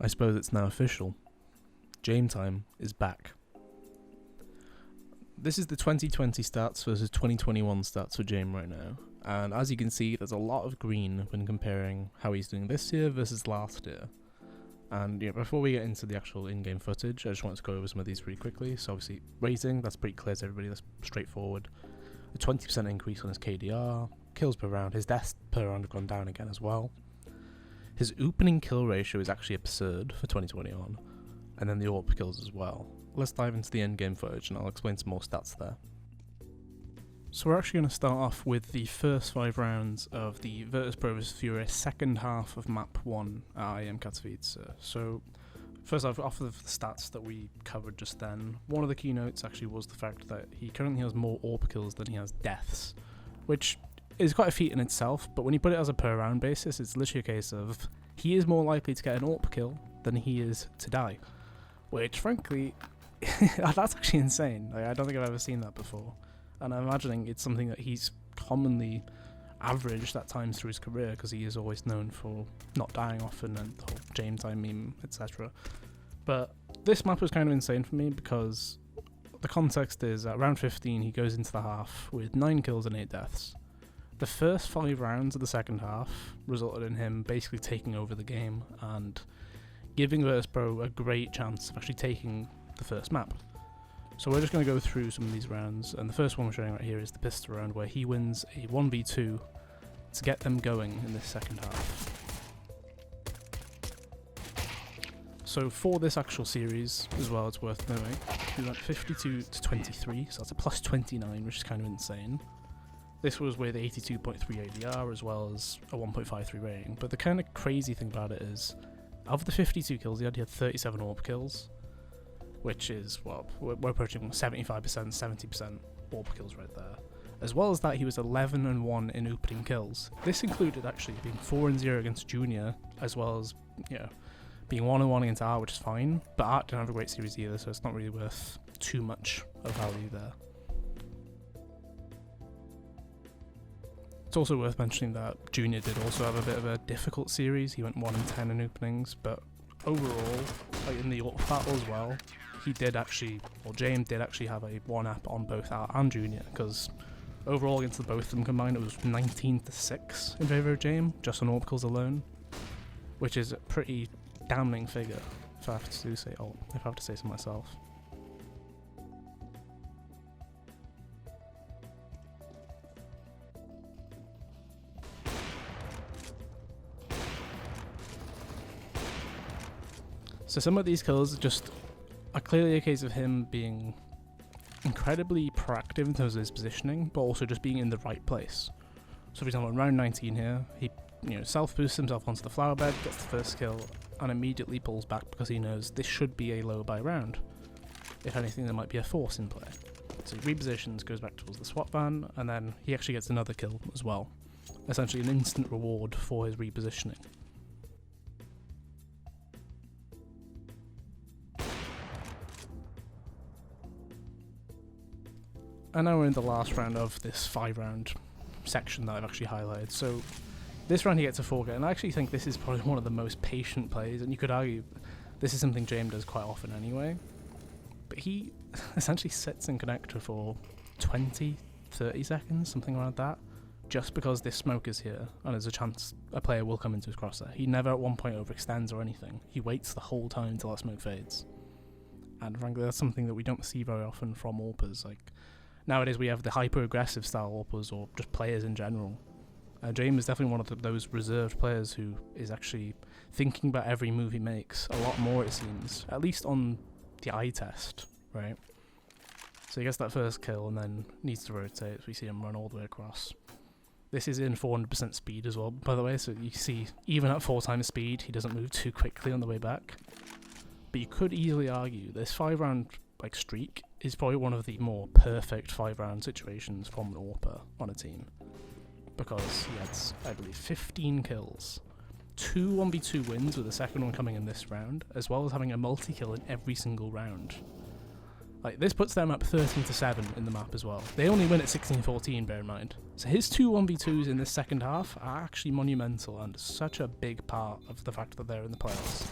I suppose it's now official. Jame time is back. This is the 2020 stats versus 2021 stats for Jame right now, and as you can see there's a lot of green when comparing how he's doing this year versus last year. And before we get into the actual in-game footage, I just wanted to go over some of these really quickly. So obviously rating, that's pretty clear to everybody, that's straightforward. A 20% increase on his KDR, kills per round, his deaths per round have gone down again as well. His opening kill ratio is actually absurd for 2021, and then the AWP kills as well. Let's dive into the endgame footage and I'll explain some more stats there. So we're actually going to start off with the first 5 rounds of the Virtus.pro vs FURIA second half of map 1 at IEM Katowice. So first off of the stats that we covered just then, one of the keynotes actually was the fact that he currently has more AWP kills than he has deaths, which is quite a feat in itself, but when you put it as a per round basis, it's literally a case of he is more likely to get an AWP kill than he is to die, which frankly, that's actually insane. Like, I don't think I've ever seen that before, and I'm imagining it's something that he's commonly averaged at times through his career, because he is always known for not dying often and the whole Jame time meme, etc. But this map was kind of insane for me because the context is at round 15 he goes into the half with 9 kills and 8 deaths. The first 5 rounds of the second half resulted in him basically taking over the game and giving Virtus.pro a great chance of actually taking the first map. So we're just going to go through some of these rounds, and the first one we're showing right here is the pistol round, where he wins a 1v2 to get them going in this second half. So for this actual series as well, it's worth knowing, we went 52 to 23, so that's a plus 29, which is kind of insane. This was with 82.3 ADR as well as a 1.53 rating, but the kind of crazy thing about it is, of the 52 kills he had 37 AWP kills, which is, well, we're approaching 75%, 70% AWP kills right there. As well as that, he was 11-1 in opening kills. This included actually being 4-0 against Junior, as well as, being 1-1 against Art, which is fine, but Art didn't have a great series either, so it's not really worth too much of value there. It's also worth mentioning that Junior did also have a bit of a difficult series. He went 1-10 in openings, but overall, like in the AWP battle as well, he did actually, well, Jame did actually have a 1-up on both Art and Junior, because overall against the both of them combined, it was 19-6 in favour of Jame, just on AWP kills alone, which is a pretty damning figure, if I have to say so myself. So some of these kills are clearly a case of him being incredibly proactive in terms of his positioning, but also just being in the right place. So for example, in round 19 here, he self-boosts himself onto the flower bed, gets the first kill, and immediately pulls back because he knows this should be a low buy round. If anything, there might be a force in play. So he repositions, goes back towards the swap van, and then he actually gets another kill as well. Essentially an instant reward for his repositioning. And now we're in the last round of this 5-round section that I've actually highlighted. So this round he gets a 4 and I actually think this is probably one of the most patient plays, and you could argue this is something Jame does quite often anyway. But he essentially sits in connector for 20, 30 seconds, something around that, just because this smoke is here and there's a chance a player will come into his crosshair. He never at one point overextends or anything. He waits the whole time until that smoke fades. And frankly, that's something that we don't see very often from AWPers. Like, nowadays we have the hyper-aggressive style AWPers, or just players in general. Jame is definitely one of those reserved players who is actually thinking about every move he makes a lot more, it seems, at least on the eye test, right? So he gets that first kill and then needs to rotate, so we see him run all the way across. This is in 400% speed as well, by the way, so you see even at 4 times speed he doesn't move too quickly on the way back. But you could easily argue this 5-round streak is probably one of the more perfect 5-round situations from an AWPer on a team, because he had, I believe, 15 kills, 2 1v2 wins with the second one coming in this round, as well as having a multi-kill in every single round. Like, this puts them up 13-7 in the map as well. They only win at 16-14, bear in mind. So his 2 1v2s in this second half are actually monumental and such a big part of the fact that they're in the playoffs.